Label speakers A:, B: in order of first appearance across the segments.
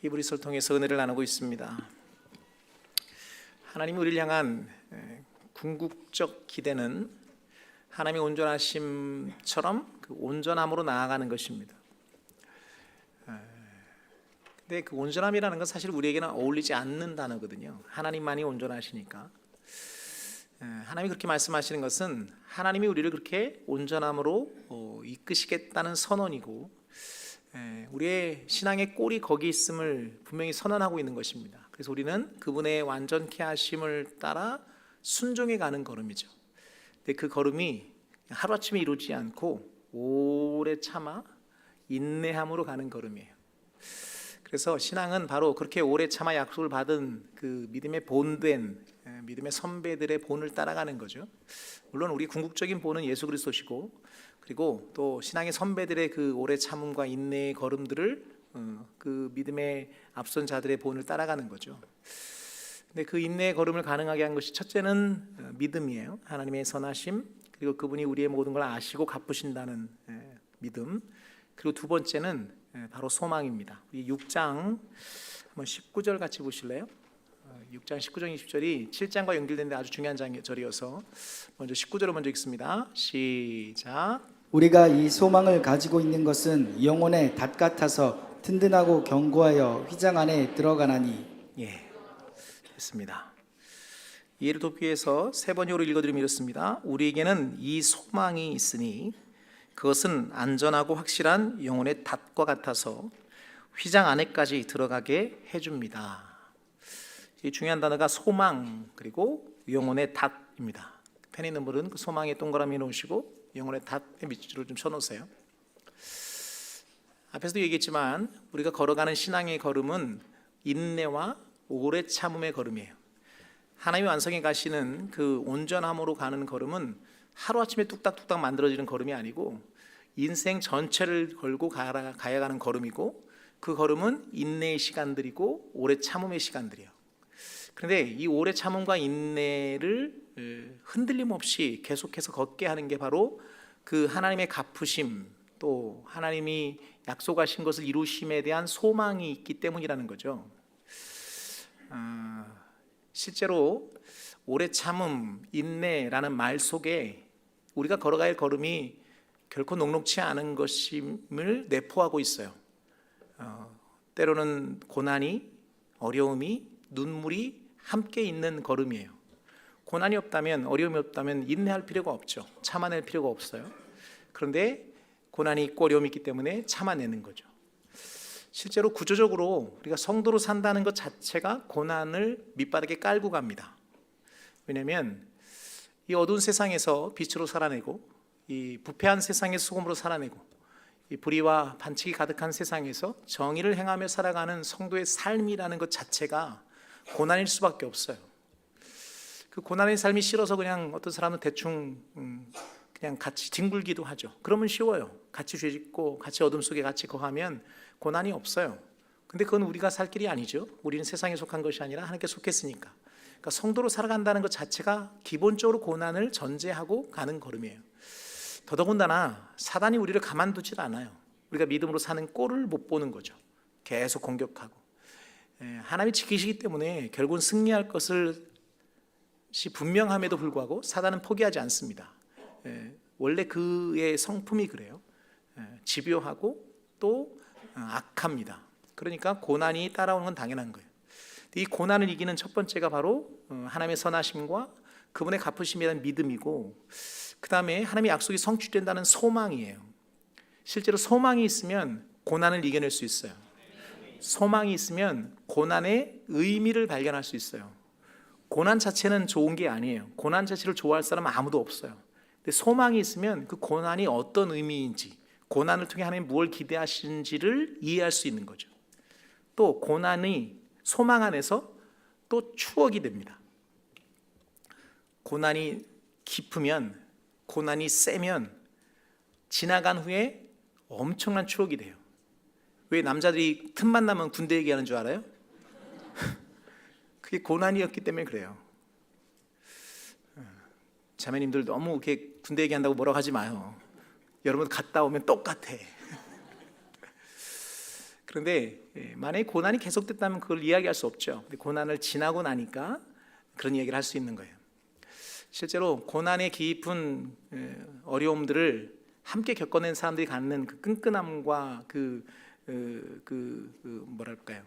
A: 히브리서를 통해서 은혜를 나누고 있습니다. 하나님이 우리를 향한 궁극적 기대는 하나님의 온전하심처럼 그 온전함으로 나아가는 것입니다. 근데 그 온전함이라는 건 사실 우리에게는 어울리지 않는 단어거든요. 하나님만이 온전하시니까. 하나님이 그렇게 말씀하시는 것은 하나님이 우리를 그렇게 온전함으로 이끄시겠다는 선언이고, 우리의 신앙의 꼴이 거기 있음을 분명히 선언하고 있는 것입니다. 그래서 우리는 그분의 완전케 하심을 따라 순종해 가는 걸음이죠. 근데 그 걸음이 하루아침에 이루지 않고 오래 참아 인내함으로 가는 걸음이에요. 그래서 신앙은 바로 그렇게 오래 참아 약속을 받은 그 믿음의 본된 믿음의 선배들의 본을 따라가는 거죠. 물론 우리 궁극적인 본은 예수 그리스도시고, 그리고 또 신앙의 선배들의 그 오래 참음과 인내의 걸음들을 그 믿음의 앞선 자들의 본을 따라가는 거죠. 근데 그 인내의 걸음을 가능하게 한 것이 첫째는 믿음이에요. 하나님의 선하심, 그리고 그분이 우리의 모든 걸 아시고 갚으신다는 믿음. 그리고 두 번째는 바로 소망입니다. 우리 6장 한번 19절 같이 보실래요? 6장 19절 20절이 7장과 연결되는데 아주 중요한 절이어서 먼저 19절을 먼저 읽습니다. 시작.
B: 우리가 이 소망을 가지고 있는 것은 영혼의 닷 같아서 든든하고 견고하여 휘장 안에 들어가나니.
A: 예, 됐습니다. 이해를 돕기 위해서 세 번역으로 읽어드리면 이렇습니다. 우리에게는 이 소망이 있으니 그것은 안전하고 확실한 영혼의 닷과 같아서 휘장 안에까지 들어가게 해줍니다. 이 중요한 단어가 소망 그리고 영혼의 닷입니다. 펜에 있는 분은 그 소망에 동그라미 놓으시고 영혼의 닷에 밑줄을 좀 쳐놓으세요. 앞에서도 얘기했지만 우리가 걸어가는 신앙의 걸음은 인내와 오래 참음의 걸음이에요. 하나님의 완성해 가시는 그 온전함으로 가는 걸음은 하루아침에 뚝딱뚝딱 만들어지는 걸음이 아니고 인생 전체를 걸고 가야 가는 걸음이고, 그 걸음은 인내의 시간들이고 오래 참음의 시간들이에요. 그런데 이 오래 참음과 인내를 흔들림 없이 계속해서 걷게 하는 게 바로 그 하나님의 갚으심, 또 하나님이 약속하신 것을 이루심에 대한 소망이 있기 때문이라는 거죠. 실제로 오래 참음, 인내라는 말 속에 우리가 걸어가야 할 걸음이 결코 녹록치 않은 것임을 내포하고 있어요. 때로는 고난이, 어려움이, 눈물이 함께 있는 걸음이에요. 고난이 없다면, 어려움이 없다면 인내할 필요가 없죠. 참아낼 필요가 없어요. 그런데 고난이 있고 어려움이 있기 때문에 참아내는 거죠. 실제로 구조적으로 우리가 성도로 산다는 것 자체가 고난을 밑바닥에 깔고 갑니다. 왜냐하면 이 어두운 세상에서 빛으로 살아내고, 이 부패한 세상에서 소금으로 살아내고, 이 불의와 반칙이 가득한 세상에서 정의를 행하며 살아가는 성도의 삶이라는 것 자체가 고난일 수밖에 없어요. 그 고난의 삶이 싫어서 그냥 어떤 사람은 대충 그냥 같이 뒹굴기도 하죠. 그러면 쉬워요. 같이 죄 짓고 같이 어둠 속에 같이 거하면 고난이 없어요. 근데 그건 우리가 살 길이 아니죠. 우리는 세상에 속한 것이 아니라 하나님께 속했으니까. 그러니까 성도로 살아간다는 것 자체가 기본적으로 고난을 전제하고 가는 걸음이에요. 더더군다나 사단이 우리를 가만두질 않아요. 우리가 믿음으로 사는 꼴을 못 보는 거죠. 계속 공격하고. 하나님이 지키시기 때문에 결국은 승리할 것이 분명함에도 불구하고 사단은 포기하지 않습니다. 원래 그의 성품이 그래요. 집요하고 또 악합니다. 그러니까 고난이 따라오는 건 당연한 거예요. 이 고난을 이기는 첫 번째가 바로 하나님의 선하심과 그분의 갚으심에 대한 믿음이고, 그 다음에 하나님의 약속이 성취된다는 소망이에요. 실제로 소망이 있으면 고난을 이겨낼 수 있어요. 소망이 있으면 고난의 의미를 발견할 수 있어요. 고난 자체는 좋은 게 아니에요. 고난 자체를 좋아할 사람은 아무도 없어요. 근데 소망이 있으면 그 고난이 어떤 의미인지, 고난을 통해 하나님이 무엇을 기대하시는지를 이해할 수 있는 거죠. 또 고난이 소망 안에서 또 추억이 됩니다. 고난이 깊으면, 고난이 세면 지나간 후에 엄청난 추억이 돼요. 왜 남자들이 틈만 나면 군대 얘기하는 줄 알아요? 그게 고난이었기 때문에 그래요. 자매님들 너무 이렇게 군대 얘기한다고 뭐라고 하지 마요. 여러분 갔다 오면 똑같아. 그런데 만약에 고난이 계속됐다면 그걸 이야기할 수 없죠. 근데 고난을 지나고 나니까 그런 이야기를 할 수 있는 거예요. 실제로 고난의 깊은 어려움들을 함께 겪어낸 사람들이 갖는 그 끈끈함과 뭐랄까요?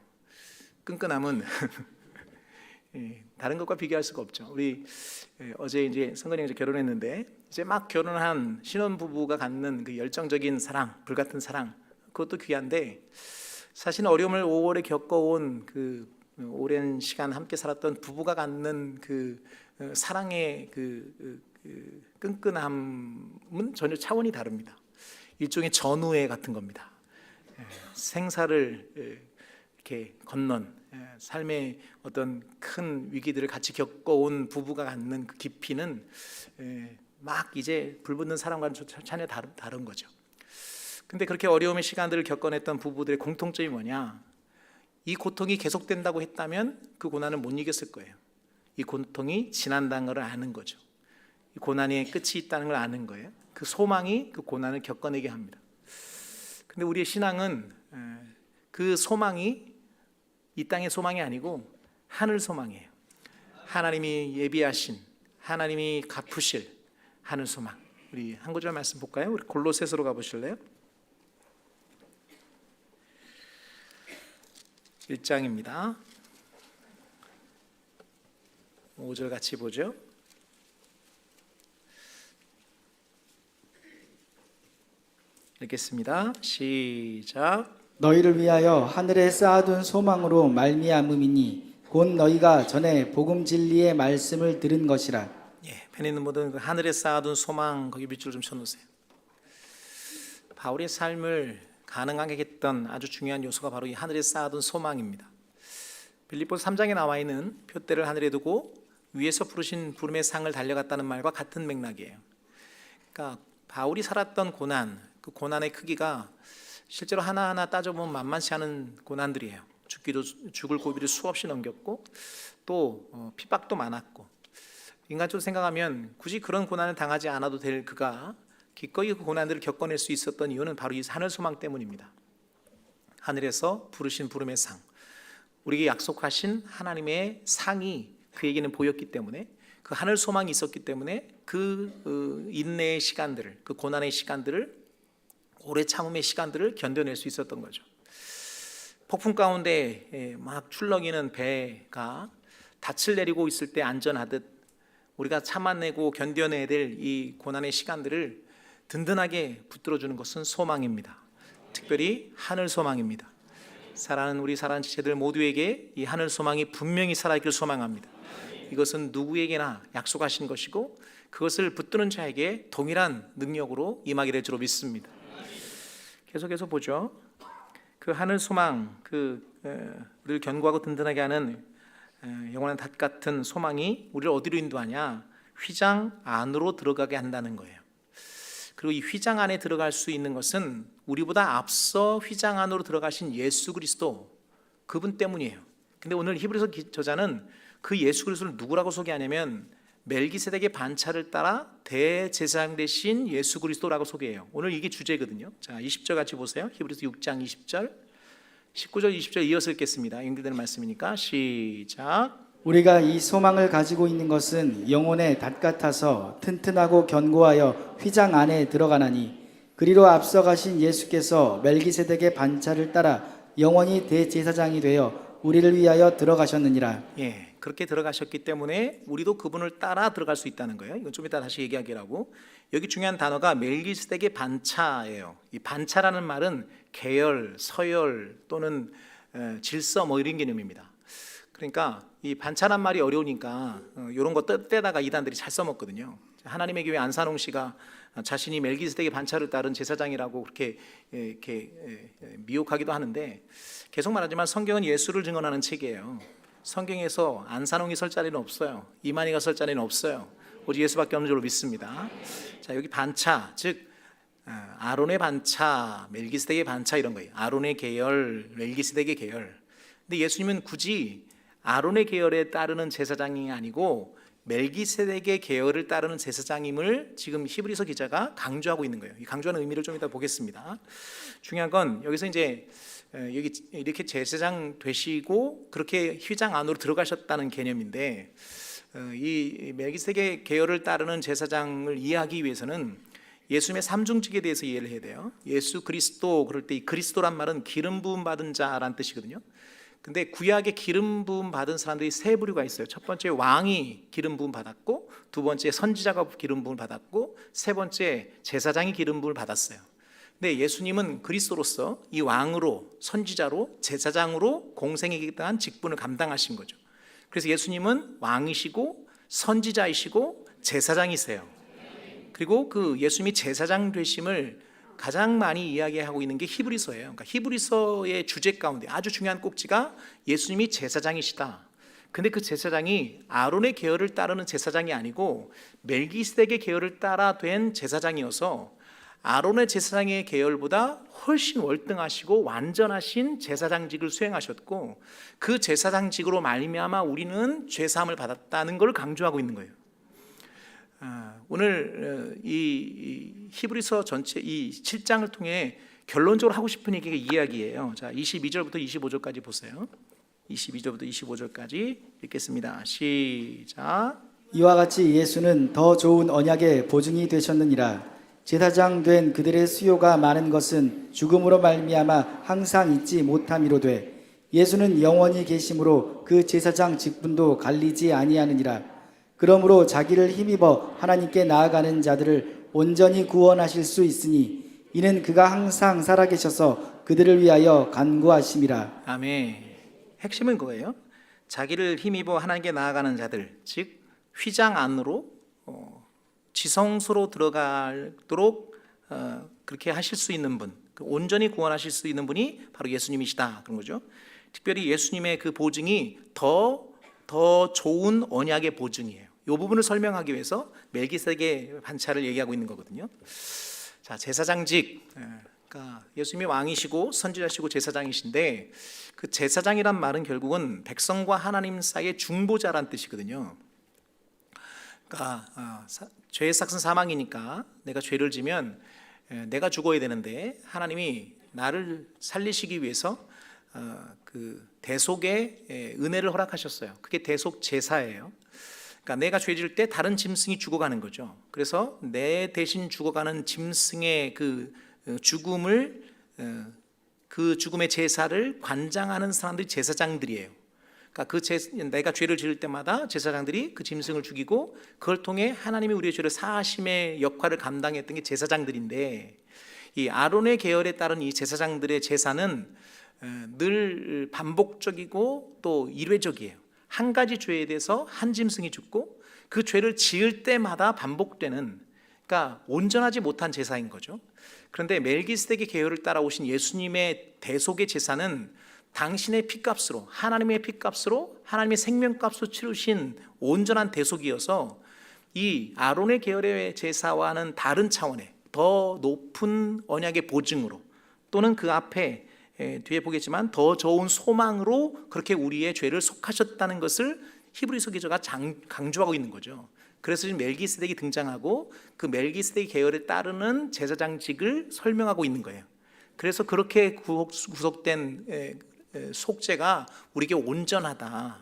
A: 끈끈함은 다른 것과 비교할 수가 없죠. 우리 어제 이제 성건이 결혼했는데 이제 막 결혼한 신혼 부부가 갖는 그 열정적인 사랑, 불같은 사랑, 그것도 귀한데 사실 어려움을 오래 겪어온 그 오랜 시간 함께 살았던 부부가 갖는 그 사랑의 그 끈끈함은 전혀 차원이 다릅니다. 일종의 전우애 같은 겁니다. 생사를 이렇게 건넌 삶의 어떤 큰 위기들을 같이 겪어온 부부가 갖는 그 깊이는 막 이제 불붙는 사랑과는 전혀 다른 거죠. 근데 그렇게 어려움의 시간들을 겪어냈던 부부들의 공통점이 뭐냐? 이 고통이 계속된다고 했다면 그 고난을 못 이겼을 거예요. 이 고통이 지난다는 걸 아는 거죠. 이 고난의 끝이 있다는 걸 아는 거예요. 그 소망이 그 고난을 겪어내게 합니다. 근데 우리의 신앙은 그 소망이 이 땅의 소망이 아니고 하늘 소망이에요. 하나님이 예비하신, 하나님이 갚으실 하늘 소망. 우리 한 구절 말씀 볼까요? 우리 골로새서로 가보실래요? 1장입니다. 5절 같이 보죠. 읽겠습니다. 시작.
B: 너희를 위하여 하늘에 쌓아둔 소망으로 말미암음이니 곧 너희가 전에 복음 진리의 말씀을 들은 것이라.
A: 펜에 있는 모든 그 하늘에 쌓아둔 소망 거기 밑줄 좀 쳐놓으세요. 바울의 삶을 가능하게 했던 아주 중요한 요소가 바로 이 하늘에 쌓아둔 소망입니다. 빌립보서 3장에 나와 있는 표대를 하늘에 두고 위에서 부르신 부름의 상을 달려갔다는 말과 같은 맥락이에요. 그러니까 바울이 살았던 고난, 그 고난의 크기가 실제로 하나하나 따져보면 만만치 않은 고난들이에요. 죽을 고비를 수없이 넘겼고 또 핍박도 많았고, 인간적으로 생각하면 굳이 그런 고난을 당하지 않아도 될 그가 기꺼이 그 고난들을 겪어낼 수 있었던 이유는 바로 이 하늘 소망 때문입니다. 하늘에서 부르신 부름의 상, 우리에게 약속하신 하나님의 상이 그에게는 보였기 때문에, 그 하늘 소망이 있었기 때문에 그 인내의 시간들을, 그 고난의 시간들을, 오래 참음의 시간들을 견뎌낼 수 있었던 거죠. 폭풍 가운데 막 출렁이는 배가 닻을 내리고 있을 때 안전하듯 우리가 참아내고 견뎌내야 될 이 고난의 시간들을 든든하게 붙들어주는 것은 소망입니다. 특별히 하늘 소망입니다. 사랑하는 우리 사랑하는 지체들 모두에게 이 하늘 소망이 분명히 살아있기를 소망합니다. 이것은 누구에게나 약속하신 것이고 그것을 붙드는 자에게 동일한 능력으로 임하게 될 줄로 믿습니다. 계속해서 보죠. 그 하늘 소망, 늘 견고하고 든든하게 하는 영원한 닷 같은 소망이 우리를 어디로 인도하냐? 휘장 안으로 들어가게 한다는 거예요. 그리고 이 휘장 안에 들어갈 수 있는 것은 우리보다 앞서 휘장 안으로 들어가신 예수 그리스도, 그분 때문이에요. 근데 오늘 히브리서 저자는 그 예수 그리스도를 누구라고 소개하냐면 멜기세덱의 반차를 따라 대제사장 되신 예수 그리스도라고 소개해요. 오늘 이게 주제거든요. 자, 20절 같이 보세요. 히브리서 6장 20절, 19절, 20절 이어서 읽겠습니다. 연결되는 말씀이니까 시작.
B: 우리가 이 소망을 가지고 있는 것은 영혼의 닷 같아서 튼튼하고 견고하여 휘장 안에 들어가나니 그리로 앞서 가신 예수께서 멜기세덱의 반차를 따라 영원히 대제사장이 되어 우리를 위하여 들어가셨느니라.
A: 그렇게 들어가셨기 때문에 우리도 그분을 따라 들어갈 수 있다는 거예요. 이건 좀 이따 다시 얘기하기라고. 여기 중요한 단어가 멜기세덱의 반차예요. 이 반차라는 말은 계열, 서열 또는 질서 뭐 이런 개념입니다. 그러니까 이 반차란 말이 어려우니까 이런 거 떼다가 이단들이 잘 써먹거든요. 하나님의 교회 안산홍 씨가 자신이 멜기세덱의 반차를 따른 제사장이라고 그렇게 미혹하기도 하는데, 계속 말하지만 성경은 예수를 증언하는 책이에요. 성경에서 안산홍이 설 자리는 없어요. 이만희가 설 자리는 없어요. 오직 예수밖에 없는 줄로 믿습니다. 자, 여기 반차, 즉 아론의 반차, 멜기세덱의 반차 이런 거예요. 아론의 계열, 멜기세덱의 계열. 근데 예수님은 굳이 아론의 계열에 따르는 제사장이 아니고 멜기세덱의 계열을 따르는 제사장임을 지금 히브리서 기자가 강조하고 있는 거예요. 이 강조하는 의미를 좀 이따 보겠습니다. 중요한 건 여기서 이제 여기 이렇게 제사장 되시고 그렇게 휘장 안으로 들어가셨다는 개념인데, 이 멜기세덱의 계열을 따르는 제사장을 이해하기 위해서는 예수님의 삼중직에 대해서 이해를 해야 돼요. 예수 그리스도, 그럴 때 이 그리스도란 말은 기름 부음 받은 자라는 뜻이거든요. 근데 구약에 기름 부음 받은 사람들이 세 부류가 있어요. 첫 번째 왕이 기름 부음 받았고, 두 번째 선지자가 기름 부음을 받았고, 세 번째 제사장이 기름 부음을 받았어요. 근데 예수님은 그리스도로서 이 왕으로, 선지자로, 제사장으로 공생애에 대한 직분을 감당하신 거죠. 그래서 예수님은 왕이시고 선지자이시고 제사장이세요. 그리고 그 예수님이 제사장 되심을 가장 많이 이야기하고 있는 게 히브리서예요. 그러니까 히브리서의 주제 가운데 아주 중요한 꼭지가 예수님이 제사장이시다. 근데 그 제사장이 아론의 계열을 따르는 제사장이 아니고 멜기세덱의 계열을 따라 된 제사장이어서 아론의 제사장의 계열보다 훨씬 월등하시고 완전하신 제사장직을 수행하셨고, 그 제사장직으로 말미암아 우리는 죄사함을 받았다는 걸 강조하고 있는 거예요. 오늘 이 히브리서 전체 이 7장을 통해 결론적으로 하고 싶은 얘기가 이 이야기예요. 자, 22절부터 25절까지 보세요. 22절부터 25절까지 읽겠습니다. 시작.
B: 이와 같이 예수는 더 좋은 언약의 보증이 되셨느니라. 제사장 된 그들의 수요가 많은 것은 죽음으로 말미암아 항상 잊지 못함이로되, 예수는 영원히 계심으로 그 제사장 직분도 갈리지 아니하느니라. 그러므로 자기를 힘입어 하나님께 나아가는 자들을 온전히 구원하실 수 있으니, 이는 그가 항상 살아계셔서 그들을 위하여 간구하심이라.
A: 아멘. 핵심은 그거예요. 자기를 힘입어 하나님께 나아가는 자들, 즉 휘장 안으로 지성소로 들어가도록 그렇게 하실 수 있는 분, 온전히 구원하실 수 있는 분이 바로 예수님이시다, 그런 거죠. 특별히 예수님의 그 보증이 더 좋은 언약의 보증이에요. 이 부분을 설명하기 위해서 멜기세덱의 반차를 얘기하고 있는 거거든요. 자, 제사장직, 그러니까 예수님이 왕이시고 선지자시고 제사장이신데, 그 제사장이란 말은 결국은 백성과 하나님 사이의 중보자란 뜻이거든요. 그러니까 죄의 삭은 사망이니까 내가 죄를 지면 내가 죽어야 되는데 하나님이 나를 살리시기 위해서 그 대속의 은혜를 허락하셨어요. 그게 대속 제사예요. 그러니까 내가 죄 지을 때 다른 짐승이 죽어가는 거죠. 그래서 내 대신 죽어가는 짐승의 그 죽음을, 그 죽음의 제사를 관장하는 사람들이 제사장들이에요. 그러니까 내가 죄를 지을 때마다 제사장들이 그 짐승을 죽이고, 그걸 통해 하나님이 우리의 죄를 사하심의 역할을 감당했던 게 제사장들인데, 이 아론의 계열에 따른 이 제사장들의 제사는 늘 반복적이고 또 일회적이에요. 한 가지 죄에 대해서 한 짐승이 죽고, 그 죄를 지을 때마다 반복되는, 그러니까 온전하지 못한 제사인 거죠. 그런데 멜기세덱의 계열을 따라오신 예수님의 대속의 제사는 당신의 피값으로, 하나님의 피값으로, 하나님의 생명값으로 치르신 온전한 대속이어서 이 아론의 계열의 제사와는 다른 차원의 더 높은 언약의 보증으로, 또는 그 앞에 뒤에 보겠지만 더 좋은 소망으로 그렇게 우리의 죄를 속하셨다는 것을 히브리서 기자가 강조하고 있는 거죠. 그래서 지금 멜기세덱이 등장하고 그 멜기세덱 계열에 따르는 제사장직을 설명하고 있는 거예요. 그래서 그렇게 구속된 속죄가 우리에게 온전하다.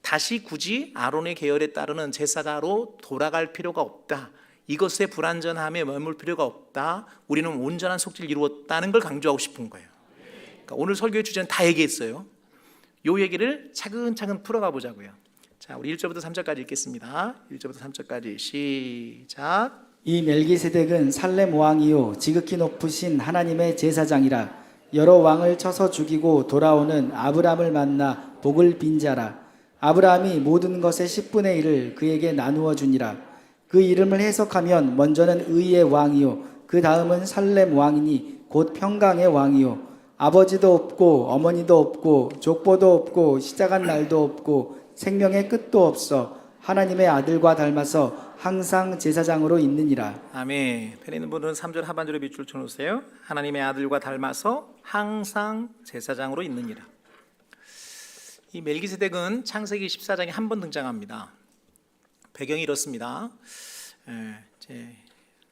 A: 다시 굳이 아론의 계열에 따르는 제사자로 돌아갈 필요가 없다. 이것의 불완전함에 머물 필요가 없다. 우리는 온전한 속죄를 이루었다는 걸 강조하고 싶은 거예요. 그러니까 오늘 설교의 주제는 다 얘기했어요. 이 얘기를 차근차근 풀어가 보자고요. 자, 우리 1절부터 3절까지 읽겠습니다. 1절부터 3절까지 시작.
B: 이 멜기세덱은 살렘 왕이요 지극히 높으신 하나님의 제사장이라. 여러 왕을 쳐서 죽이고 돌아오는 아브라함을 만나 복을 빈 자라. 아브라함이 모든 것의 10분의 1을 그에게 나누어 주니라. 그 이름을 해석하면 먼저는 의의 왕이요 그 다음은 살렘 왕이니 곧 평강의 왕이요 아버지도 없고 어머니도 없고 족보도 없고 시작한 날도 없고 생명의 끝도 없어 하나님의 아들과 닮아서 항상 제사장으로 있느니라.
A: 아멘. 펜 있는 분들은 3절 하반절에 밑줄 쳐놓으세요. 하나님의 아들과 닮아서 항상 제사장으로 있느니라. 이 멜기세덱은 창세기 14장에 한 번 등장합니다. 배경이 이렇습니다. 이제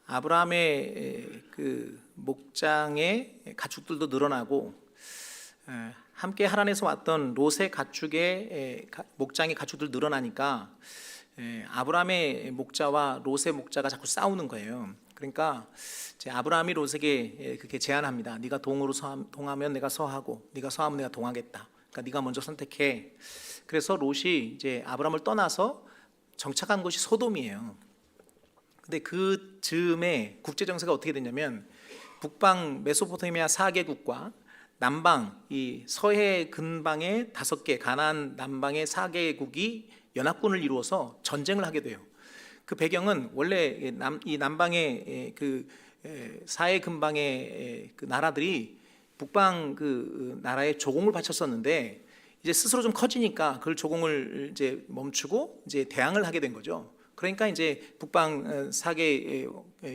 A: 아브라함의 그 목장의 가축들도 늘어나고 함께 하란에서 왔던 롯의 가축의 목장의 가축들 늘어나니까 아브라함의 목자와 롯의 목자가 자꾸 싸우는 거예요. 그러니까 이제 아브라함이 롯에게 그렇게 제안합니다. 네가 동으로 동하면 내가 서하고, 네가 서하면 내가 동하겠다. 그러니까 네가 먼저 선택해. 그래서 롯이 이제 아브라함을 떠나서 정착한 곳이 소돔이에요. 근데 그 즈음에 국제 정세가 어떻게 됐냐면 북방 메소포타미아 4개국과 남방 이 서해 근방의 5개, 가나안 남방의 4개국이 연합군을 이루어서 전쟁을 하게 돼요. 그 배경은 원래 이 남방의 그 사해 근방의 그 나라들이 북방 그 나라에 조공을 바쳤었는데 이제 스스로 좀 커지니까 그걸 조공을 이제 멈추고 이제 대항을 하게 된 거죠. 그러니까 이제 북방 4개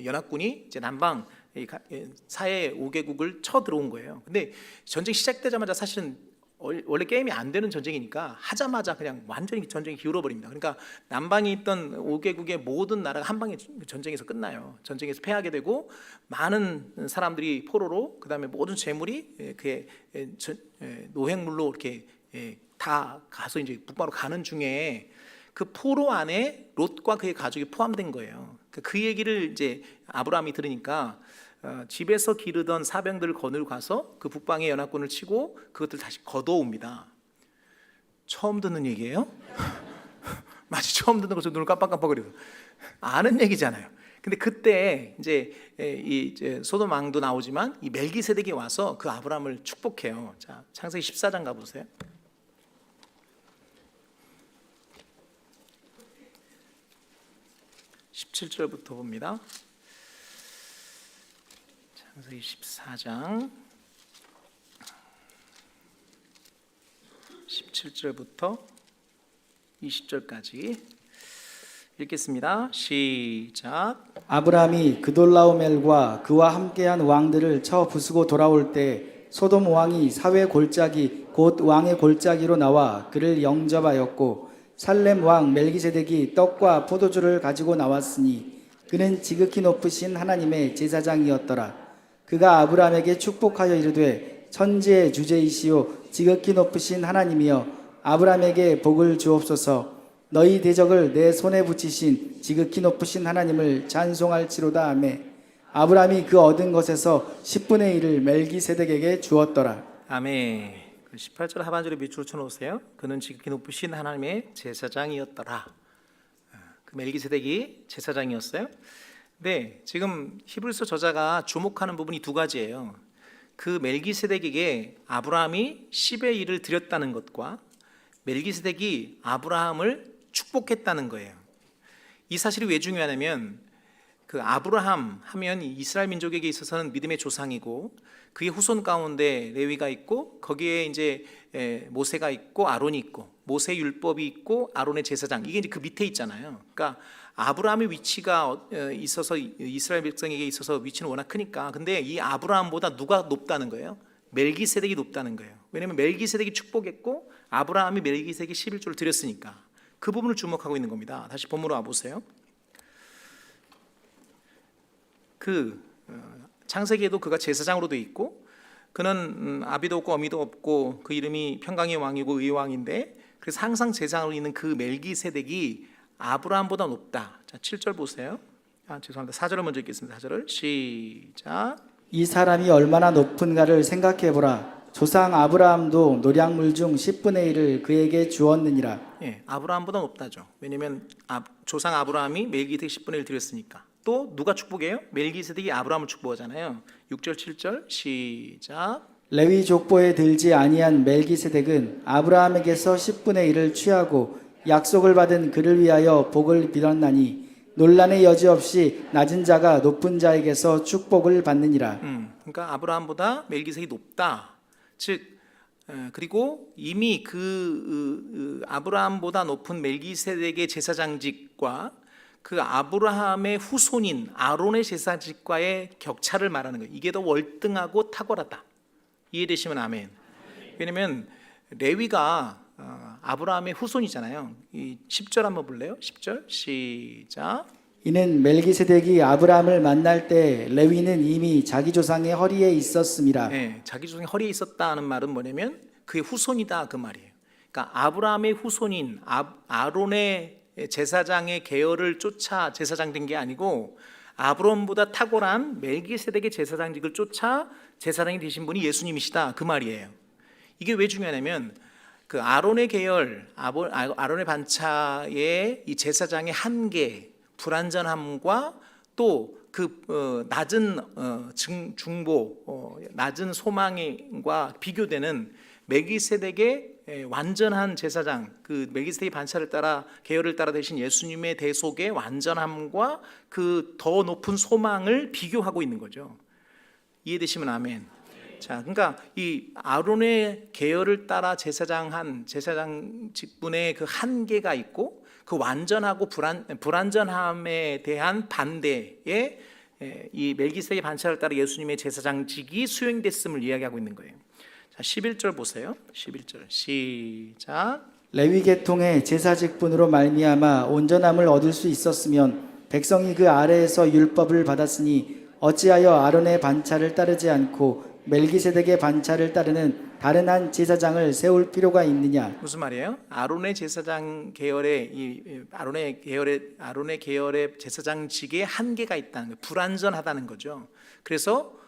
A: 연합군이 이제 남방 사해 5개국을 쳐 들어온 거예요. 근데 전쟁 시작되자마자 사실은 원래 게임이 안 되는 전쟁이니까 하자마자 그냥 완전히 전쟁이 기울어 버립니다. 그러니까 남방에 있던 5개국의 모든 나라가 한 방에 전쟁에서 끝나요. 전쟁에서 패하게 되고 많은 사람들이 포로로, 그다음에 모든 재물이 그 노획물로 이렇게 다 가서 이제 북방으로 가는 중에 그 포로 안에 롯과 그의 가족이 포함된 거예요. 그 얘기를 이제 아브라함이 들으니까 집에서 기르던 사병들을 거느리고 가서 그 북방의 연합군을 치고 그것들 다시 걷어옵니다. 처음 듣는 얘기예요? 마치 처음 듣는 것처럼 눈을 깜빡깜빡거려서 아는 얘기잖아요. 근데 그때 이제 이 소돔 왕도 나오지만 이 멜기세덱이 와서 그 아브라함을 축복해요. 자, 창세기 14장 가보세요. 17절부터 봅니다. 창세기 14장 17절부터 20절까지 읽겠습니다. 시작.
B: 아브라함이 그돌라오멜과 그와 함께한 왕들을 쳐 부수고 돌아올 때 소돔 왕이 사회 골짜기 곧 왕의 골짜기로 나와 그를 영접하였고 살렘 왕 멜기세덱이 떡과 포도주를 가지고 나왔으니 그는 지극히 높으신 하나님의 제사장이었더라. 그가 아브라함에게 축복하여 이르되 천지의 주제이시오 지극히 높으신 하나님이여 아브라함에게 복을 주옵소서. 너희 대적을 내 손에 붙이신 지극히 높으신 하나님을 찬송할지로다 하매 아브라함이 그 얻은 것에서 10분의 1을 멜기세덱에게 주었더라.
A: 아멘. 18절 하반절에 밑줄을 쳐놓으세요. 그는 지극히 높으신 하나님의 제사장이었더라. 그 멜기세덱이 제사장이었어요. 네, 지금 히브리서 저자가 주목하는 부분이 두 가지예요. 그 멜기세덱에게 아브라함이 10의 1을 드렸다는 것과 멜기세덱이 아브라함을 축복했다는 거예요. 이 사실이 왜 중요하냐면 그 아브라함 하면 이스라엘 민족에게 있어서는 믿음의 조상이고 그의 후손 가운데 레위가 있고 거기에 이제 모세가 있고 아론이 있고 모세 율법이 있고 아론의 제사장, 이게 이제 그 밑에 있잖아요. 그러니까 아브라함의 위치가 있어서 이스라엘 백성에게 있어서 위치는 워낙 크니까, 근데 이 아브라함보다 누가 높다는 거예요? 멜기세덱이 높다는 거예요. 왜냐하면 멜기세덱이 축복했고 아브라함이 멜기세덱에게 11조를 드렸으니까 그 부분을 주목하고 있는 겁니다. 다시 본문으로 와보세요. 창세기에도 그가 제사장으로 돼 있고 그는 아비도 없고 어미도 없고 그 이름이 평강의 왕이고 의의 왕인데 그래서 항상 제사장으로 있는 그 멜기세덱이 아브라함보다 높다. 자, 7절 보세요. 죄송합니다. 4절을 먼저 읽겠습니다. 4절을 시작.
B: 이 사람이 얼마나 높은가를 생각해보라. 조상 아브라함도 노량물 중 10분의 1을 그에게 주었느니라.
A: 예, 아브라함보다 높다죠. 왜냐하면 조상 아브라함이 멜기세덱 10분의 1 드렸으니까. 또 누가 축복해요? 멜기세덱이 아브라함을 축복하잖아요. 6절 7절 시작.
B: 레위 족보에 들지 아니한 멜기세덱은 아브라함에게서 10분의 1을 취하고 약속을 받은 그를 위하여 복을 빌었나니 논란의 여지 없이 낮은 자가 높은 자에게서 축복을 받느니라.
A: 그러니까 아브라함보다 멜기세덱이 높다. 즉 그리고 이미 그 아브라함보다 높은 멜기세덱의 제사장직과 그 아브라함의 후손인 아론의 제사직과의 격차를 말하는 거예요. 이게 더 월등하고 탁월하다. 이해되시면 아멘. 왜냐하면 레위가 아브라함의 후손이잖아요. 이 10절 한번 볼래요? 10절 시작.
B: 이는 멜기세덱이 아브라함을 만날 때 레위는 이미 자기 조상의 허리에 있었음이라.
A: 네, 자기 조상의 허리에 있었다는 말은 뭐냐면 그의 후손이다 그 말이에요. 그러니까 아브라함의 후손인 아론의 제사장의 계열을 쫓아 제사장 된 게 아니고 아브라함보다 탁월한 멜기세덱의 제사장직을 쫓아 제사장이 되신 분이 예수님이시다 그 말이에요. 이게 왜 중요하냐면 그 아론의 계열, 아론의 반차의 이 제사장의 한계, 불완전함과 또 그 낮은 중보, 낮은 소망과 비교되는 멜기세덱의 완전한 제사장, 그 멜기세덱의 반차를 따라 계열을 따라 되신 예수님의 대속의 완전함과 그 더 높은 소망을 비교하고 있는 거죠. 이해되시면 아멘. 자, 그러니까 이 아론의 계열을 따라 제사장 직분의 그 한계가 있고 그 완전하고 불완전함에 대한 반대에 이 멜기세덱의 반차를 따라 예수님의 제사장직이 수행됐음을 이야기하고 있는 거예요. 자, 11절 보세요. 11절 시작.
B: 레위 계통의 제사 직분으로 말미암아 온전함을 얻을 수 있었으면 백성이 그 아래에서 율법을 받았으니 어찌하여 아론의 반차를 따르지 않고 멜기세덱의 반차를 따르는 다른 한 제사장을 세울 필요가 있느냐?
A: 무슨 말이에요? 아론의 제사장 계열의 아론의 계열의 제사장직에 한계가 있다는 거예요. 불완전하다는 거죠. 그래서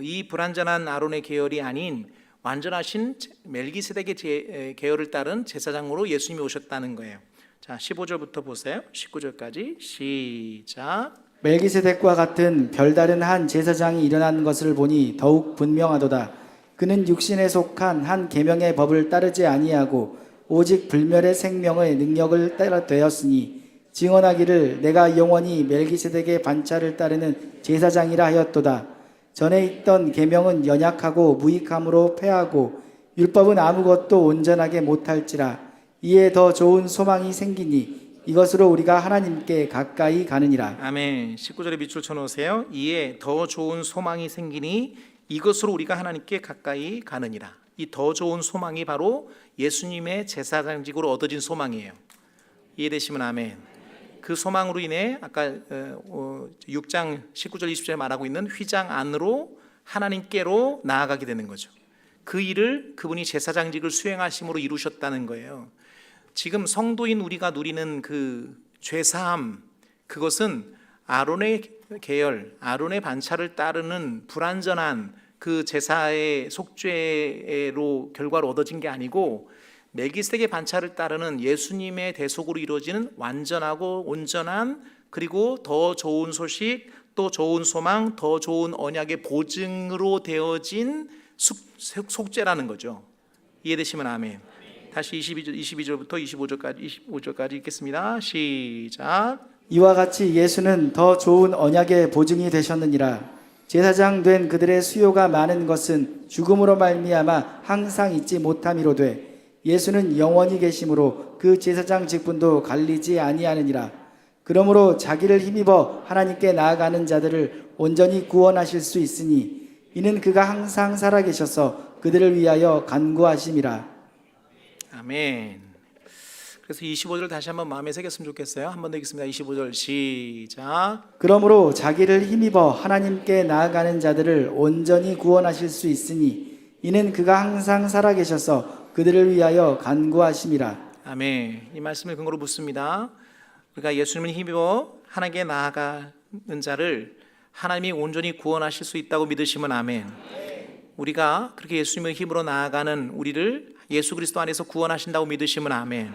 A: 이 불완전한 아론의 계열이 아닌 완전하신 멜기세덱의 계열을 따른 제사장으로 예수님이 오셨다는 거예요. 자, 15절부터 보세요. 19절까지 시작.
B: 멜기세덱과 같은 별다른 한 제사장이 일어난 것을 보니 더욱 분명하도다. 그는 육신에 속한 한 계명의 법을 따르지 아니하고 오직 불멸의 생명의 능력을 따라 되었으니 증언하기를 내가 영원히 멜기세덱의 반차를 따르는 제사장이라 하였도다. 전에 있던 계명은 연약하고 무익함으로 패하고 율법은 아무것도 온전하게 못할지라. 이에 더 좋은 소망이 생기니 이것으로 우리가 하나님께 가까이 가느니라.
A: 아멘. 19절에 밑줄 쳐놓으세요. 이에 더 좋은 소망이 생기니 이것으로 우리가 하나님께 가까이 가느니라. 이 더 좋은 소망이 바로 예수님의 제사장직으로 얻어진 소망이에요. 이해되시면 아멘. 그 소망으로 인해 아까 6장 19절 20절에 말하고 있는 휘장 안으로 하나님께로 나아가게 되는 거죠. 그 일을 그분이 제사장직을 수행하심으로 이루셨다는 거예요. 지금 성도인 우리가 누리는 그 죄사함, 그것은 아론의 계열, 아론의 반차를 따르는 불완전한 그 제사의 속죄로 결과로 얻어진 게 아니고 멜기세덱의 반차를 따르는 예수님의 대속으로 이루어지는 완전하고 온전한, 그리고 더 좋은 소식, 또 좋은 소망, 더 좋은 언약의 보증으로 되어진 속죄라는 거죠. 이해되시면 아멘. 다시 22절부터 25절까지 읽겠습니다. 시작.
B: 이와 같이 예수는 더 좋은 언약의 보증이 되셨느니라. 제사장 된 그들의 수요가 많은 것은 죽음으로 말미암아 항상 잊지 못함이로되 예수는 영원히 계심으로 그 제사장 직분도 갈리지 아니하느니라. 그러므로 자기를 힘입어 하나님께 나아가는 자들을 온전히 구원하실 수 있으니 이는 그가 항상 살아계셔서 그들을 위하여 간구하심이라.
A: 아멘. 그래서 25절 다시 한번 마음에 새겼으면 좋겠어요. 한 번 더 읽겠습니다. 25절 시작.
B: 그러므로 자기를 힘입어 하나님께 나아가는 자들을 온전히 구원하실 수 있으니 이는 그가 항상 살아계셔서 그들을 위하여 간구하심이라.
A: 아멘. 이 말씀을 근거로 묻습니다. 우리가 예수님을 힘입어 하나님께 나아가는 자를 하나님이 온전히 구원하실 수 있다고 믿으시면 아멘. 우리가 그렇게 예수님의 힘으로 나아가는 우리를 예수 그리스도 안에서 구원하신다고 믿으시면 아멘.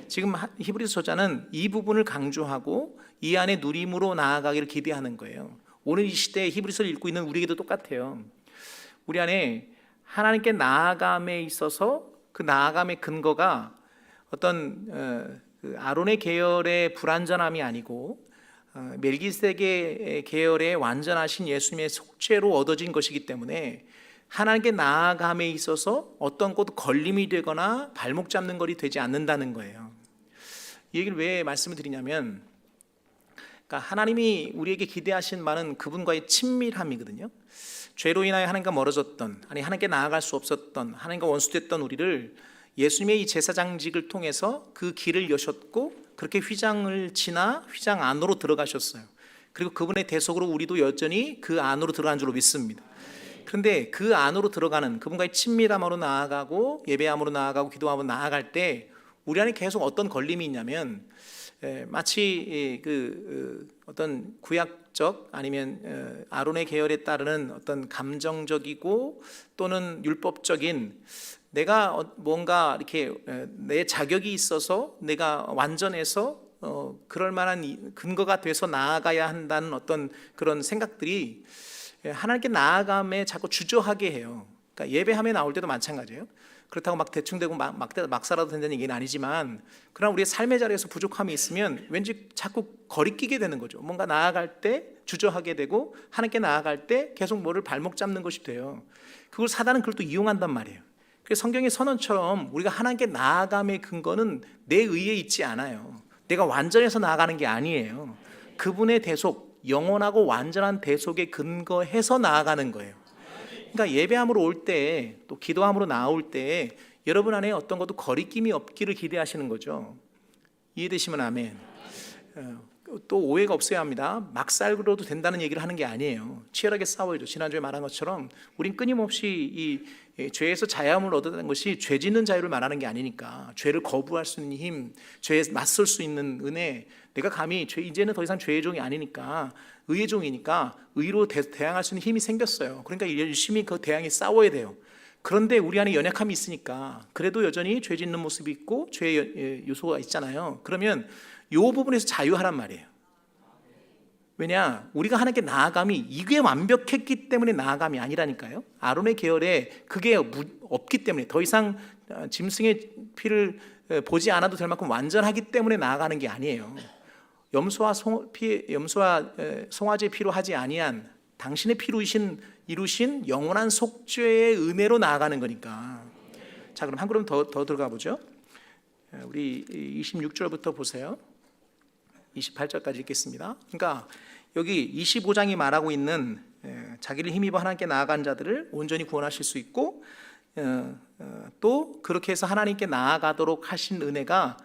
A: 지금 히브리서 저자는 이 부분을 강조하고 이 안에 누림으로 나아가기를 기대하는 거예요. 오늘 이 시대에 히브리서를 읽고 있는 우리에게도 똑같아요. 우리 안에 하나님께 나아감에 있어서 그 나아감의 근거가 어떤 아론의 계열의 불완전함이 아니고 멜기세덱의 계열의 완전하신 예수님의 속죄로 얻어진 것이기 때문에 하나님께 나아감에 있어서 어떤 것도 걸림이 되거나 발목 잡는 것이 되지 않는다는 거예요. 이 얘기를 왜 말씀을 드리냐면, 그러니까 하나님이 우리에게 기대하신 바는 그분과의 친밀함이거든요. 죄로 인하여 하나님과 멀어졌던, 아니 하나님께 나아갈 수 없었던, 하나님과 원수됐던 우리를 예수님의 이 제사장직을 통해서 그 길을 여셨고 그렇게 휘장을 지나 휘장 안으로 들어가셨어요. 그리고 그분의 대속으로 우리도 여전히 그 안으로 들어간 줄로 믿습니다. 그런데 그 안으로 들어가는 그분과의 친밀함으로 나아가고 예배함으로 나아가고 기도함으로 나아갈 때 우리 안에 계속 어떤 걸림이 있냐면 마치 어떤 구약적 아니면 아론의 계열에 따르는 어떤 감정적이고 또는 율법적인 내가 뭔가 이렇게 내 자격이 있어서 내가 완전해서 그럴 만한 근거가 돼서 나아가야 한다는 어떤 그런 생각들이 하나님께 나아감에 자꾸 주저하게 해요. 그러니까 예배함에 나올 때도 마찬가지예요. 그렇다고 막 대충되고 막 살아도 된다는 얘기는 아니지만 그러나 우리의 삶의 자리에서 부족함이 있으면 왠지 자꾸 거리끼게 되는 거죠. 뭔가 나아갈 때 주저하게 되고 하나님께 나아갈 때 계속 뭐를 발목 잡는 것이 돼요. 그걸 사단은 그걸 또 이용한단 말이에요. 그래서 성경의 선언처럼 우리가 하나님께 나아감의 근거는 내 의에 있지 않아요. 내가 완전해서 나아가는 게 아니에요. 그분의 대속, 영원하고 완전한 대속에 근거해서 나아가는 거예요. 그러니까 예배함으로 올 때 또 기도함으로 나올 때 여러분 안에 어떤 것도 거리낌이 없기를 기대하시는 거죠. 이해되시면 아멘. 또 오해가 없어야 합니다. 막살로도 된다는 얘기를 하는 게 아니에요. 치열하게 싸워야죠. 지난주에 말한 것처럼 우린 끊임없이 이 죄에서 자유함을 얻어내는 것이 죄 짓는 자유를 말하는 게 아니니까 죄를 거부할 수 있는 힘, 죄에 맞설 수 있는 은혜, 내가 감히 이제는 더 이상 죄의 종이 아니니까 의의 종이니까 의로 대항할 수 있는 힘이 생겼어요. 그러니까 열심히 그 대항에 싸워야 돼요. 그런데 우리 안에 연약함이 있으니까 그래도 여전히 죄 짓는 모습이 있고 죄의 요소가 있잖아요. 그러면 이 부분에서 자유하란 말이에요. 왜냐? 우리가 하나님께 나아감이 이게 완벽했기 때문에 나아감이 아니라니까요. 아론의 계열에 그게 없기 때문에 더 이상 짐승의 피를 보지 않아도 될 만큼 완전하기 때문에 나아가는 게 아니에요. 염소와 송아지의 피로 하지 아니한 당신의 피로 이루신 영원한 속죄의 은혜로 나아가는 거니까. 자, 그럼 한 걸음 더 들어가 보죠. 우리 26절부터 보세요. 28절까지 읽겠습니다. 그러니까 여기 25장이 말하고 있는 자기를 힘입어 하나님께 나아간 자들을 온전히 구원하실 수 있고 또 그렇게 해서 하나님께 나아가도록 하신 은혜가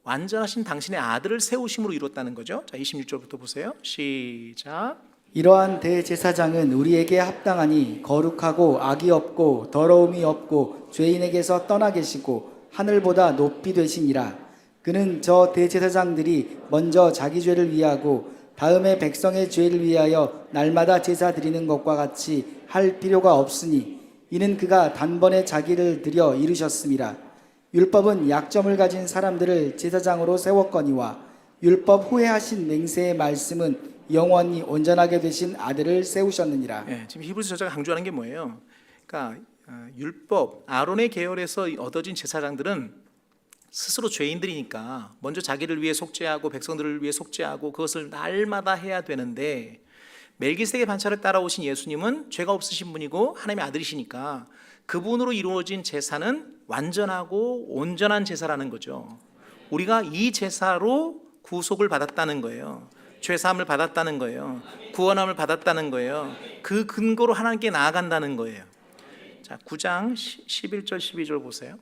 A: 완전하신 당신의 아들을 세우심으로 이뤘다는 거죠. 자, 26절부터 보세요. 시작.
B: 이러한 대제사장은 우리에게 합당하니 거룩하고 악이 없고 더러움이 없고 죄인에게서 떠나 계시고 하늘보다 높이 되시니라. 그는 저 대제사장들이 먼저 자기 죄를 위하고 다음에 백성의 죄를 위하여 날마다 제사 드리는 것과 같이 할 필요가 없으니 이는 그가 단번에 자기를 드려 이루셨음이라. 율법은 약점을 가진 사람들을 제사장으로 세웠거니와 율법 후에 하신 맹세의 말씀은 영원히 온전하게 되신 아들을 세우셨느니라.
A: 지금 히브리서 저자가 강조하는 게 뭐예요? 그러니까 율법 아론의 계열에서 얻어진 제사장들은 스스로 죄인들이니까 먼저 자기를 위해 속죄하고 백성들을 위해 속죄하고 그것을 날마다 해야 되는데 멜기세덱의 반차를 따라오신 예수님은 죄가 없으신 분이고 하나님의 아들이시니까 그분으로 이루어진 제사는 완전하고 온전한 제사라는 거죠. 우리가 이 제사로 구속을 받았다는 거예요. 죄사함을 받았다는 거예요. 구원함을 받았다는 거예요. 그 근거로 하나님께 나아간다는 거예요. 자, 9장 11절 12절 보세요.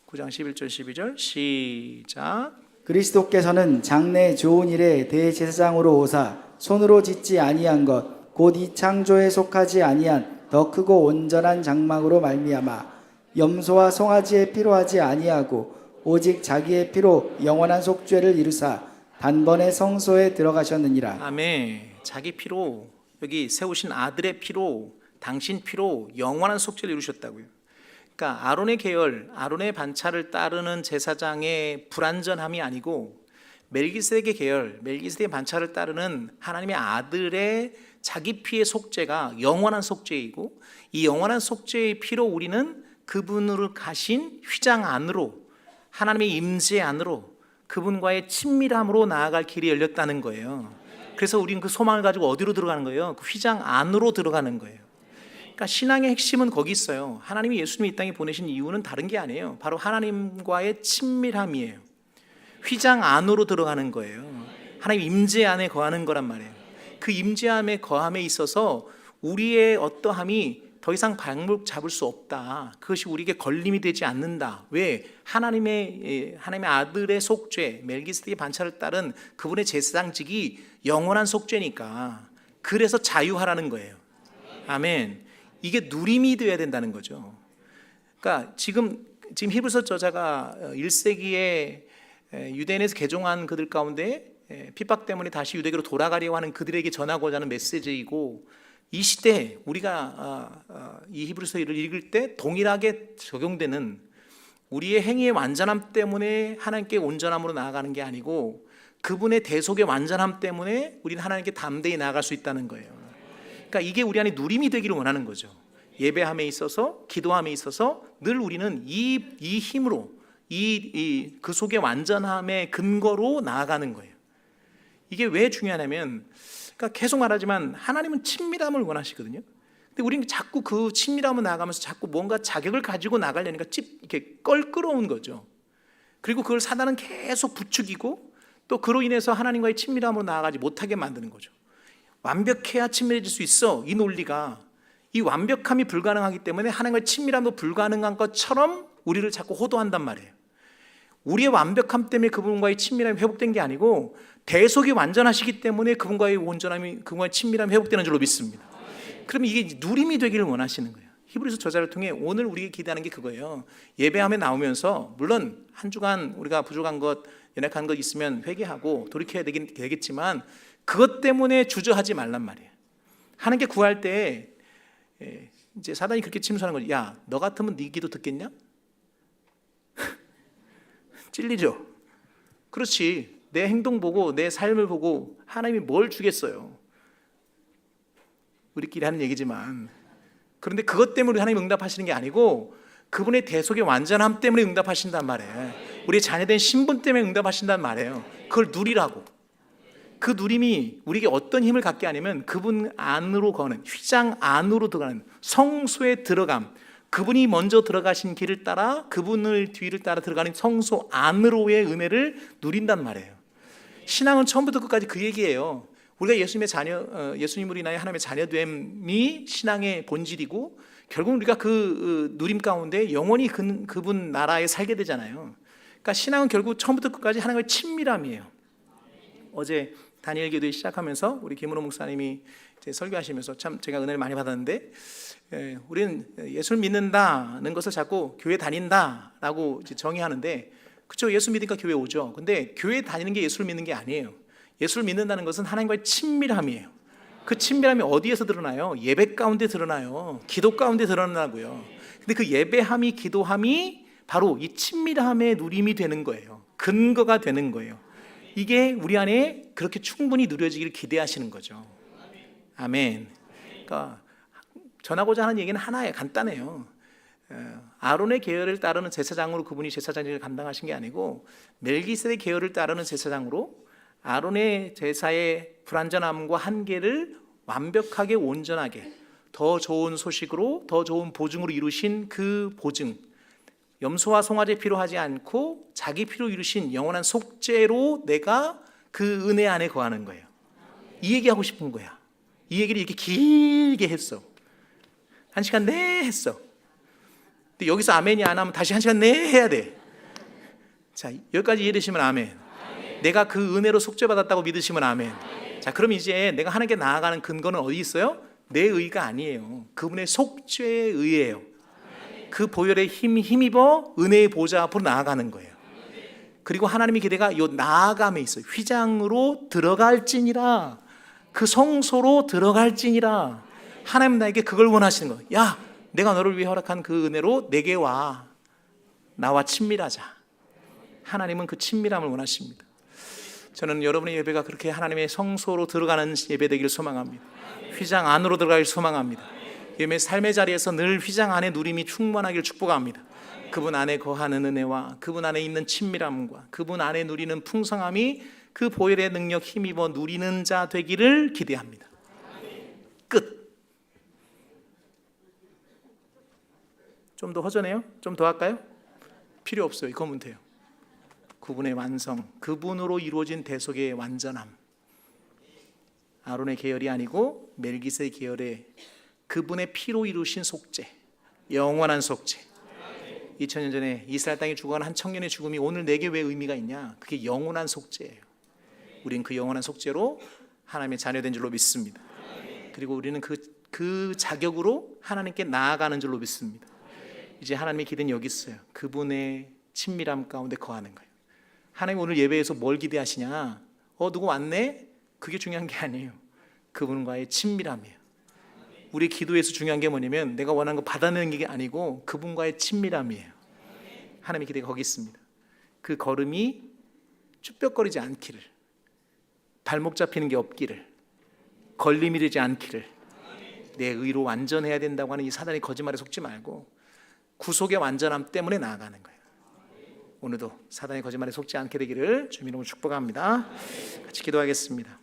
A: 9장 11절 12절 시작.
B: 그리스도께서는 장래 좋은 일에 대제사장으로 오사 손으로 짓지 아니한 것 곧 이 창조에 속하지 아니한 더 크고 온전한 장막으로 말미암아 염소와 송아지의 피로 하지 아니하고 오직 자기의 피로 영원한 속죄를 이루사 단번에 성소에 들어가셨느니라.
A: 아멘. 자기 피로 여기 세우신 아들의 피로 당신 피로 영원한 속죄를 이루셨다고요. 그러니까 아론의 계열, 아론의 반차를 따르는 제사장의 불완전함이 아니고 멜기세덱의 계열, 멜기세덱의 반차를 따르는 하나님의 아들의 자기 피의 속죄가 영원한 속죄이고 이 영원한 속죄의 피로 우리는 그분으로 가신 휘장 안으로 하나님의 임재 안으로 그분과의 친밀함으로 나아갈 길이 열렸다는 거예요. 그래서 우리는 그 소망을 가지고 어디로 들어가는 거예요? 그 휘장 안으로 들어가는 거예요. 그러니까 신앙의 핵심은 거기 있어요. 하나님이 예수님을 이 땅에 보내신 이유는 다른 게 아니에요. 바로 하나님과의 친밀함이에요. 휘장 안으로 들어가는 거예요. 하나님 임재 안에 거하는 거란 말이에요. 그 임재함에 거함에 있어서 우리의 어떠함이 더 이상 방목 잡을 수 없다. 그것이 우리에게 걸림이 되지 않는다. 왜? 하나님의 아들의 속죄, 멜기세덱의 반차를 따른 그분의 제사장직이 영원한 속죄니까. 그래서 자유하라는 거예요. 아멘. 이게 누림이 되어야 된다는 거죠. 그러니까 지금 히브리서 저자가 1세기에 유대인에서 개종한 그들 가운데 핍박 때문에 다시 유대교로 돌아가려고 하는 그들에게 전하고자 하는 메시지이고, 이 시대 우리가 이 히브리서를 읽을 때 동일하게 적용되는, 우리의 행위의 완전함 때문에 하나님께 온전함으로 나아가는 게 아니고 그분의 대속의 완전함 때문에 우리는 하나님께 담대히 나아갈 수 있다는 거예요. 그러니까 이게 우리 안에 누림이 되기를 원하는 거죠. 예배함에 있어서, 기도함에 있어서 늘 우리는 이 힘으로, 그 속의 완전함의 근거로 나아가는 거예요. 이게 왜 중요하냐면, 그러니까 계속 말하지만 하나님은 친밀함을 원하시거든요. 근데 우리는 자꾸 그 친밀함을 나아가면서 자꾸 뭔가 자격을 가지고 나가려니까 이렇게 껄끄러운 거죠. 그리고 그걸 사단은 계속 부추기고 또 그로 인해서 하나님과의 친밀함으로 나아가지 못하게 만드는 거죠. 완벽해야 친밀해질 수 있어. 이 논리가, 이 완벽함이 불가능하기 때문에 하나님과의 친밀함도 불가능한 것처럼 우리를 자꾸 호도한단 말이에요. 우리의 완벽함 때문에 그분과의 친밀함이 회복된 게 아니고 대속이 완전하시기 때문에 그분과의 온전함이, 그분과의 친밀함이 회복되는 줄로 믿습니다. 그럼 이게 누림이 되기를 원하시는 거예요. 히브리서 저자를 통해 오늘 우리에게 기대하는 게 그거예요. 예배함에 나오면서 물론 한 주간 우리가 부족한 것, 연약한 것 있으면 회개하고 돌이켜야 되겠지만 그것 때문에 주저하지 말란 말이에요. 하나님께 구할 때 이제 사단이 그렇게 침수하는 거죠. 야, 너 같으면 네 기도 듣겠냐? 찔리죠. 그렇지. 내 행동 보고 내 삶을 보고 하나님이 뭘 주겠어요. 우리끼리 하는 얘기지만, 그런데 그것 때문에 하나님 응답하시는 게 아니고 그분의 대속의 완전함 때문에 응답하신단 말이에요. 우리의 자녀된 신분 때문에 응답하신단 말이에요. 그걸 누리라고. 그 누림이 우리에게 어떤 힘을 갖게 하냐면 그분 안으로 거는, 휘장 안으로 들어가는 성소에 들어감, 그분이 먼저 들어가신 길을 따라 그분을 뒤를 따라 들어가는 성소 안으로의 은혜를 누린단 말이에요. 신앙은 처음부터 끝까지 그 얘기예요. 우리가 예수님의 자녀, 예수님으로 인하여 하나님의 자녀됨이 신앙의 본질이고, 결국 우리가 그 누림 가운데 영원히 그분 나라에 살게 되잖아요. 그러니까 신앙은 결국 처음부터 끝까지 하나님의 친밀함이에요. 어제 다니엘 기도회 시작하면서 우리 김은호 목사님이 설교하시면서 참 제가 은혜를 많이 받았는데, 우리는 예수를 믿는다는 것을 자꾸 교회 다닌다라고 정의하는데, 그렇죠. 예수 믿으니까 교회 오죠. 근데 교회 다니는 게 예수를 믿는 게 아니에요. 예수를 믿는다는 것은 하나님과의 친밀함이에요. 그 친밀함이 어디에서 드러나요? 예배 가운데 드러나요. 기도 가운데 드러나고요. 근데 그 예배함이, 기도함이 바로 이 친밀함의 누림이 되는 거예요. 근거가 되는 거예요. 이게 우리 안에 그렇게 충분히 누려지기를 기대하시는 거죠. 아멘. 그러니까 전하고자 하는 얘기는 하나예요. 간단해요. 아론의 계열을 따르는 제사장으로 그분이 제사장직을 감당하신 게 아니고 멜기세덱 계열을 따르는 제사장으로 아론의 제사의 불완전함과 한계를 완벽하게 온전하게 더 좋은 소식으로, 더 좋은 보증으로 이루신 그 보증, 염소와 송아지 피로 하지 않고 자기 피로 이루신 영원한 속죄로 내가 그 은혜 안에 거하는 거예요. 이 얘기하고 싶은 거야. 이 얘기를 이렇게 길게 했어. 1시간 내 했어. 근데 여기서 아멘이 안 하면 다시 1시간 내 해야 돼. 자, 여기까지 이해되시면 아멘. 내가 그 은혜로 속죄받았다고 믿으시면 아멘. 자, 그럼 이제 내가 하나님께 나아가는 근거는 어디 있어요? 내 의가 아니에요. 그분의 속죄의 의예요. 그 보혈에 힘입어 은혜의 보좌 앞으로 나아가는 거예요. 그리고 하나님의 기대가 요 나아감에 있어요. 휘장으로 들어갈지니라, 그 성소로 들어갈지니라. 하나님 나에게 그걸 원하시는 거예요. 야, 내가 너를 위해 허락한 그 은혜로 내게 와, 나와 친밀하자. 하나님은 그 친밀함을 원하십니다. 저는 여러분의 예배가 그렇게 하나님의 성소로 들어가는 예배 되기를 소망합니다. 휘장 안으로 들어가길 소망합니다. 예배 삶의 자리에서 늘 휘장 안에 누림이 충만하길 축복합니다. 그분 안에 거하는 은혜와 그분 안에 있는 친밀함과 그분 안에 누리는 풍성함이 그 보혈의 능력 힘입어 누리는 자 되기를 기대합니다. 끝. 좀 더 허전해요? 좀 더 할까요? 필요 없어요. 이거면 돼요. 그분의 완성, 그분으로 이루어진 대속의 완전함, 아론의 계열이 아니고 멜기세덱 계열의 그분의 피로 이루신 속죄, 영원한 속죄. 2000년 전에 이스라엘 땅에 죽어간 한 청년의 죽음이 오늘 내게 왜 의미가 있냐? 그게 영원한 속죄예요. 우린 그 영원한 속죄로 하나님의 자녀된 줄로 믿습니다. 그리고 우리는 그 자격으로 하나님께 나아가는 줄로 믿습니다. 이제 하나님의 기대는 여기 있어요. 그분의 친밀함 가운데 거하는 거예요. 하나님 오늘 예배에서 뭘 기대하시냐? 누구 왔네? 그게 중요한 게 아니에요. 그분과의 친밀함이에요. 우리 기도에서 중요한 게 뭐냐면 내가 원하는 거 받아내는 게 아니고 그분과의 친밀함이에요. 하나님의 기대가 거기 있습니다. 그 걸음이 쭈뼛거리지 않기를, 발목 잡히는 게 없기를, 걸림이 되지 않기를, 내 의로 완전해야 된다고 하는 이 사단의 거짓말에 속지 말고 구속의 완전함 때문에 나아가는 거예요. 오늘도 사단의 거짓말에 속지 않게 되기를 주님으로 축복합니다. 같이 기도하겠습니다.